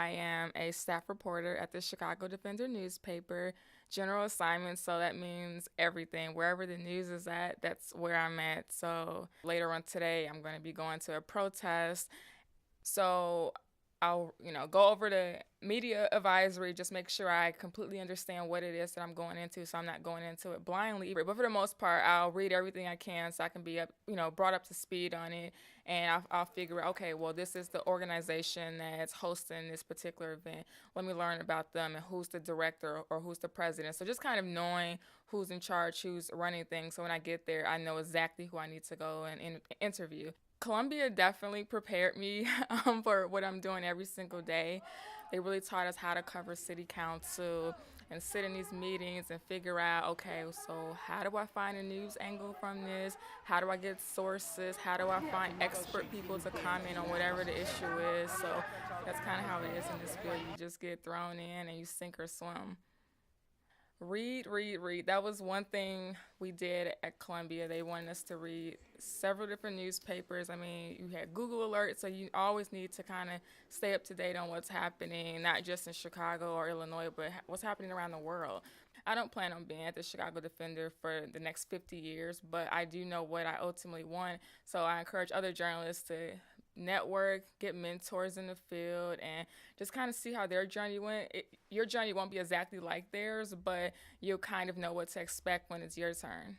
I am a staff reporter at the Chicago Defender newspaper, general assignment, so that means everything. Wherever the news is at, that's where I'm at. So later on today, I'm going to be going to a protest. So I'll, go over the media advisory, just make sure I completely understand what it is that I'm going into, so I'm not going into it blindly. But for the most part, I'll read everything I can so I can be brought up to speed on it, and I'll figure out, okay, well, this is the organization that's hosting this particular event. Let me learn about them and who's the director or who's the president. So just kind of knowing who's in charge, who's running things. So when I get there, I know exactly who I need to go and interview. Columbia definitely prepared me for what I'm doing every single day. They really taught us how to cover city council and sit in these meetings and figure out, okay, so how do I find a news angle from this? How do I get sources? How do I find expert people to comment on whatever the issue is? So that's kind of how it is in this field. You just get thrown in and you sink or swim. Read, read, read. That was one thing we did at Columbia. They wanted us to read several different newspapers. I mean, you had Google alerts, so you always need to kind of stay up to date on what's happening, not just in Chicago or Illinois, but what's happening around the world. I don't plan on being at the Chicago Defender for the next 50 years, but I do know what I ultimately want. So I encourage other journalists to network, get mentors in the field, and just kind of see how their journey went. Your journey won't be exactly like theirs, but you'll kind of know what to expect when it's your turn.